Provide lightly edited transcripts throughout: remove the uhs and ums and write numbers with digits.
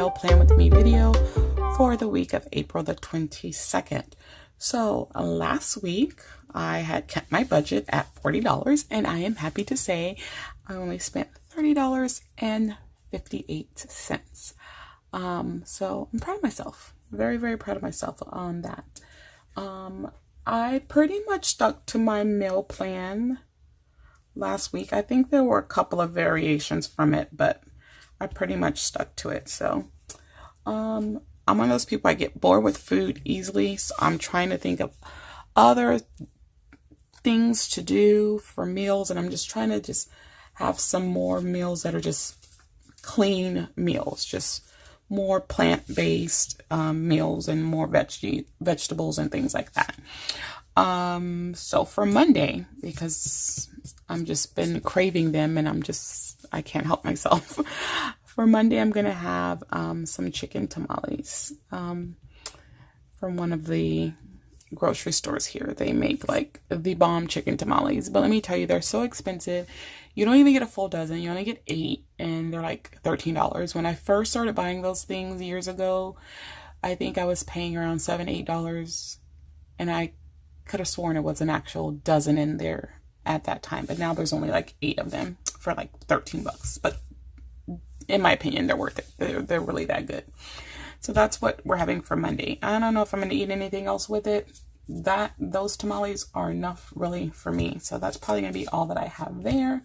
meal plan with me video for the week of April the 22nd. So last week I had kept my budget at $40 and I am happy to say I only spent $30.58. So I'm proud of myself. Very, very proud of myself on that. I pretty much stuck to my meal plan last week. I think there were a couple of variations from it, but I pretty much stuck to it. So I'm one of those people, I get bored with food easily, so I'm trying to think of other things to do for meals, and I'm just trying to just have some more meals that are just clean meals, just more plant-based meals and more vegetables and things like that. So for Monday, because I'm just been craving them and I can't help myself. For Monday, I'm going to have some chicken tamales from one of the grocery stores here. They make like the bomb chicken tamales, but let me tell you, they're so expensive. You don't even get a full dozen. You only get 8 and they're like $13. When I first started buying those things years ago, I think I was paying around $7, $8, and I could have sworn it was an actual dozen in there at that time, but now there's only like 8 of them for like $13. But in my opinion, they're worth it. They're really that good. So that's what we're having for Monday. I don't know if I'm going to eat anything else with it. Those tamales are enough really for me. So that's probably going to be all that I have there.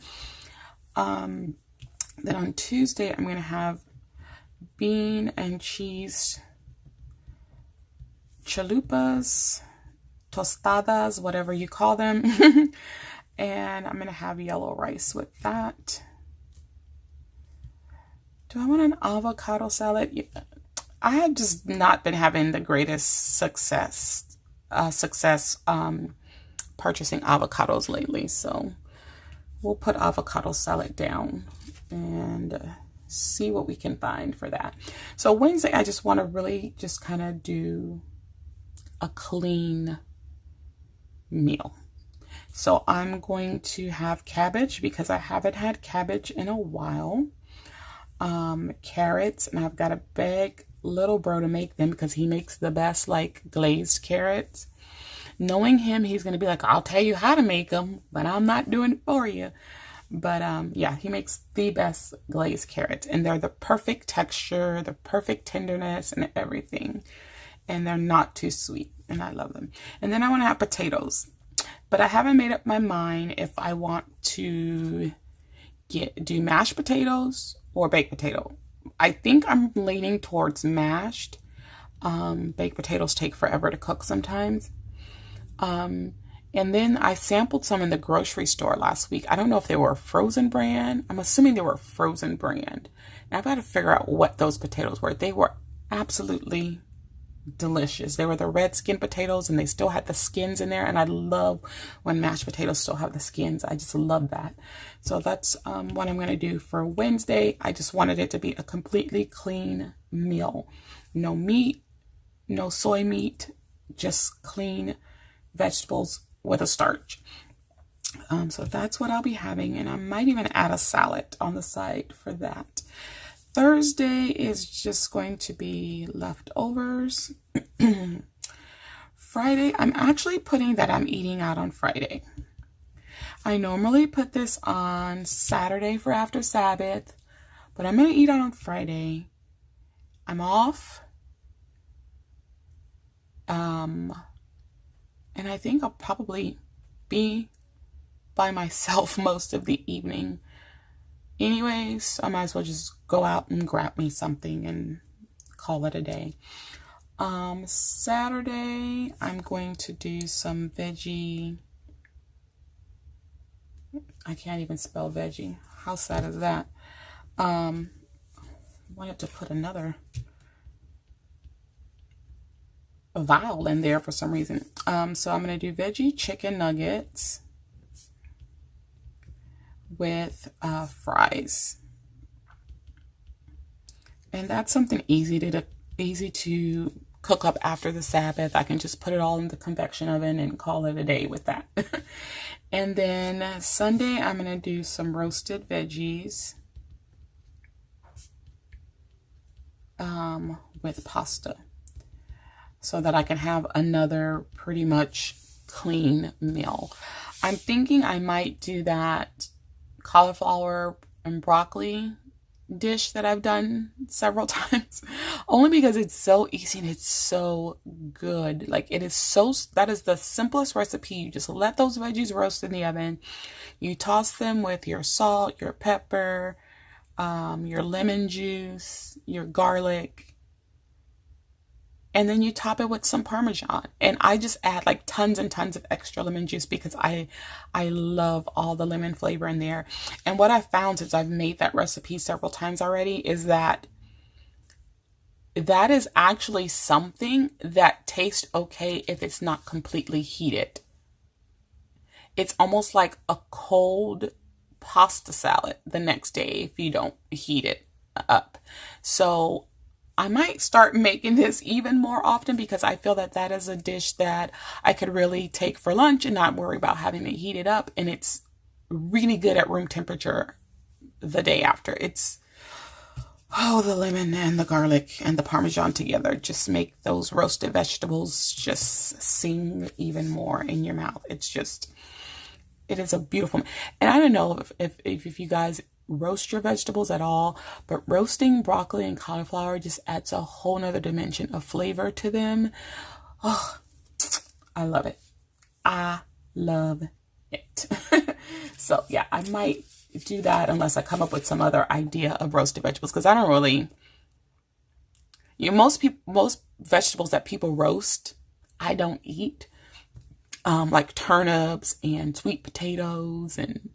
Then on Tuesday, I'm going to have bean and cheese chalupas, tostadas, whatever you call them. And I'm going to have yellow rice with that. Do I want an avocado salad? I have just not been having the greatest success purchasing avocados lately. So we'll put avocado salad down and see what we can find for that. So Wednesday, I just want to really just kind of do a clean meal. So I'm going to have cabbage because I haven't had cabbage in a while. Carrots, and I've got to beg little bro to make them because he makes the best like glazed carrots. Knowing him, he's going to be like, I'll tell you how to make them, but I'm not doing it for you. But yeah, he makes the best glazed carrots, and they're the perfect texture, the perfect tenderness and everything. And they're not too sweet, and I love them. And then I want to have potatoes, but I haven't made up my mind if I want to do mashed potatoes or baked potato. I think I'm leaning towards mashed. Baked potatoes take forever to cook sometimes. And then I sampled some in the grocery store last week. I don't know if they were a frozen brand. I'm assuming they were a frozen brand. And I've got to figure out what those potatoes were. They were absolutely delicious. They were the red skin potatoes and they still had the skins in there. And I love when mashed potatoes still have the skins. I just love that. So that's what I'm going to do for Wednesday. I just wanted it to be a completely clean meal. No meat, no soy meat, just clean vegetables with a starch. So that's what I'll be having. And I might even add a salad on the side for that. Thursday is just going to be leftovers. Friday, I'm actually putting that I'm eating out on Friday. I normally put this on Saturday for after Sabbath, but I'm going to eat out on Friday. I'm off. And I think I'll probably be by myself most of the evening. Anyways, I might as well just go out and grab me something and call it a day. Saturday, I'm going to do some veggie. I can't even spell veggie. How sad is that? Wanted to put another vowel in there for some reason. So I'm going to do veggie chicken nuggets with fries. And that's something easy to cook up after the Sabbath. I can just put it all in the convection oven and call it a day with that. And then Sunday, I'm going to do some roasted veggies. with pasta so that I can have another pretty much clean meal. I'm thinking I might do that cauliflower and broccoli dish that I've done several times, only because it's so easy and it's so good. Like, it is so, that is the simplest recipe. You just let those veggies roast in the oven. You toss them with your salt, your pepper, your lemon juice, your garlic, and then you top it with some Parmesan. And I just add like tons and tons of extra lemon juice because I love all the lemon flavor in there. And what I found, since I've made that recipe several times already, is that that is actually something that tastes okay if it's not completely heated. It's almost like a cold pasta salad the next day if you don't heat it up. So I might start making this even more often because I feel that that is a dish that I could really take for lunch and not worry about having it heated up. And it's really good at room temperature the day after. It's, oh, the lemon and the garlic and the Parmesan together just make those roasted vegetables just sing even more in your mouth. It's just, it is a beautiful, and I don't know if you guys roast your vegetables at all, but roasting broccoli and cauliflower just adds a whole nother dimension of flavor to them. Oh, I love it. I love it. So yeah, I might do that unless I come up with some other idea of roasted vegetables, because I don't really, most vegetables that people roast, I don't eat. Like turnips and sweet potatoes and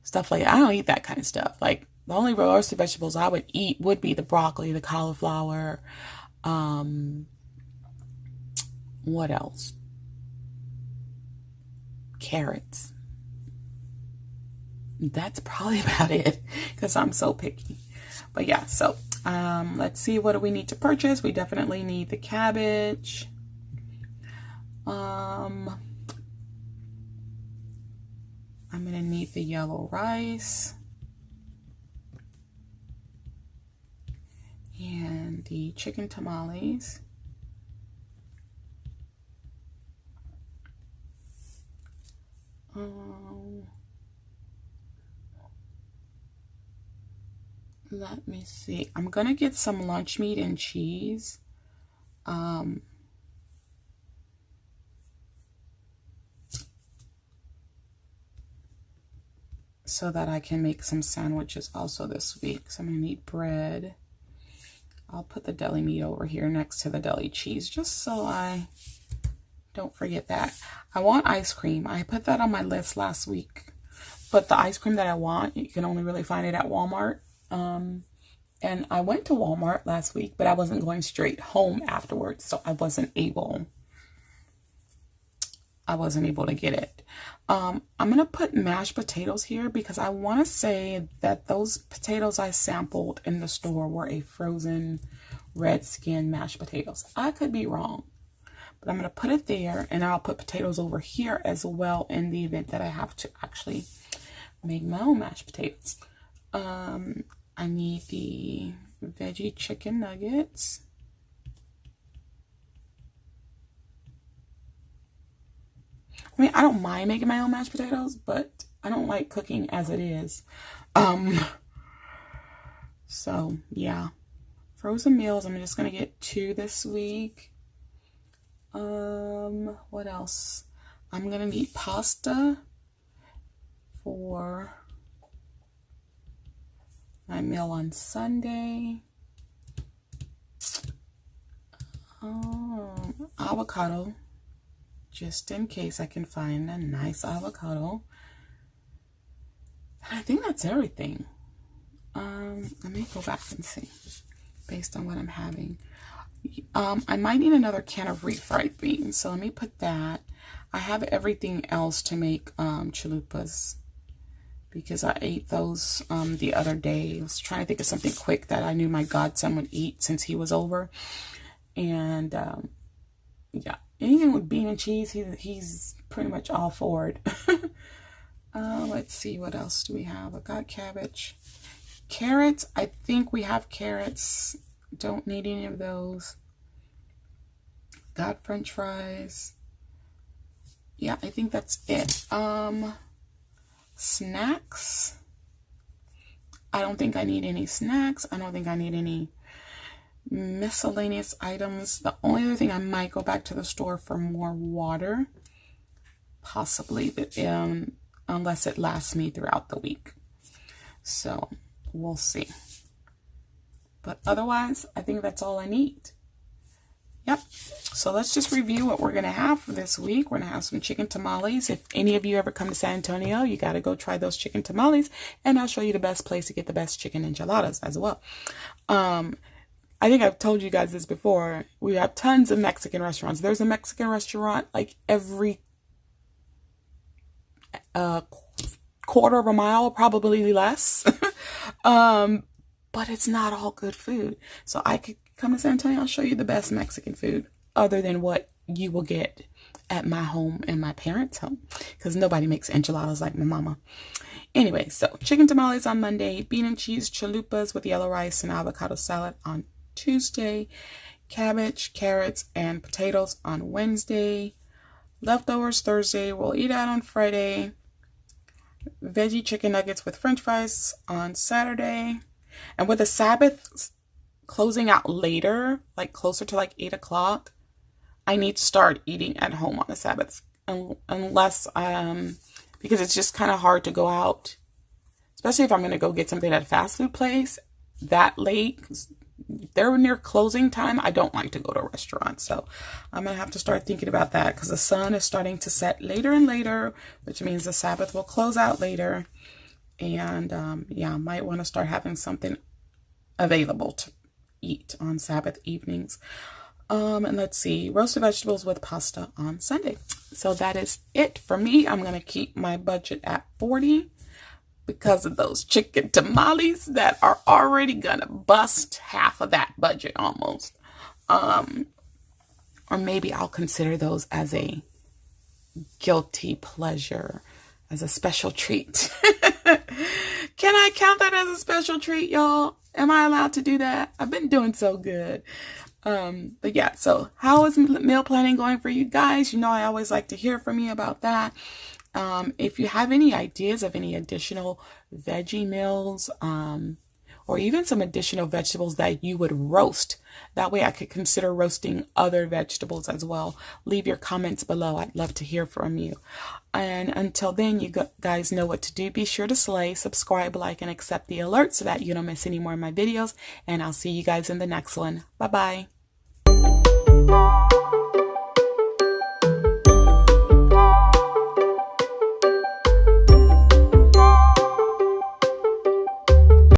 stuff like that. I don't eat that kind of stuff. Like, the only roasted vegetables I would eat would be the broccoli, the cauliflower. What else? Carrots. That's probably about it because I'm so picky. But yeah, so let's see, what do we need to purchase? We definitely need the cabbage. I'm going to need the yellow rice and the chicken tamales. Let me see. I'm going to get some lunch meat and cheese. So that I can make some sandwiches also this week. So I'm going to need bread. I'll put the deli meat over here next to the deli cheese just so I don't forget that. I want ice cream. I put that on my list last week. But the ice cream that I want, you can only really find it at Walmart. And I went to Walmart last week, but I wasn't going straight home afterwards. So I wasn't able to get it. I'm going to put mashed potatoes here because I want to say that those potatoes I sampled in the store were a frozen red skin mashed potatoes. I could be wrong, but I'm going to put it there, and I'll put potatoes over here as well in the event that I have to actually make my own mashed potatoes. I need the veggie chicken nuggets. I mean, I don't mind making my own mashed potatoes, but I don't like cooking as it is. So yeah, frozen meals, I'm just going to get 2 this week. What else? I'm going to need pasta for my meal on Sunday. Avocado, just in case I can find a nice avocado. I think that's everything. Let me go back and see based on what I'm having. I might need another can of refried beans, so let me put that. I have everything else to make chalupas because I ate those the other day. I was trying to think of something quick that I knew my godson would eat since he was over. And yeah, anything with bean and cheese, he's pretty much all for it. Let's see, what else do we have? I got cabbage. Carrots, I think we have carrots Don't need any of those. Got French fries. Yeah, I think that's it. Snacks. I don't think I need any snacks. I don't think I need any miscellaneous items. The only other thing, I might go back to the store for more water. Possibly, unless it lasts me throughout the week. So, we'll see. But otherwise, I think that's all I need. Yep. So let's just review what we're going to have for this week. We're going to have some chicken tamales. If any of you ever come to San Antonio, you got to go try those chicken tamales. And I'll show you the best place to get the best chicken enchiladas as well. I think I've told you guys this before. We have tons of Mexican restaurants. There's a Mexican restaurant like every quarter of a mile, probably less. But it's not all good food. So I could come to San Antonio, I'll show you the best Mexican food other than what you will get at my home and my parents' home, because nobody makes enchiladas like my mama. Anyway, so chicken tamales on Monday, bean and cheese chalupas with yellow rice and avocado salad on Tuesday, cabbage, carrots, and potatoes on Wednesday, leftovers Thursday, we'll eat out on Friday, veggie chicken nuggets with French fries on Saturday. And with the Sabbath closing out later, like closer to like 8 o'clock, I need to start eating at home on the Sabbath. Unless, because it's just kind of hard to go out, especially if I'm going to go get something at a fast food place that late. They're near closing time. I don't like to go to a restaurant. So I'm going to have to start thinking about that, because the sun is starting to set later and later, which means the Sabbath will close out later. And yeah, I might want to start having something available to eat on Sabbath evenings. And let's see, roasted vegetables with pasta on Sunday. So that is it for me. I'm going to keep my budget at 40 because of those chicken tamales that are already going to bust half of that budget almost. Or maybe I'll consider those as a guilty pleasure, as a special treat. Can I count that as a special treat, y'all? Am I allowed to do that? I've been doing so good. But yeah, so how is meal planning going for you guys? You know, I always like to hear from you about that. If you have any ideas of any additional veggie meals, or even some additional vegetables that you would roast, that way I could consider roasting other vegetables as well. Leave your comments below. I'd love to hear from you. And until then, you guys know what to do. Be sure to slay, subscribe, like, and accept the alerts so that you don't miss any more of my videos. And I'll see you guys in the next one. Bye-bye.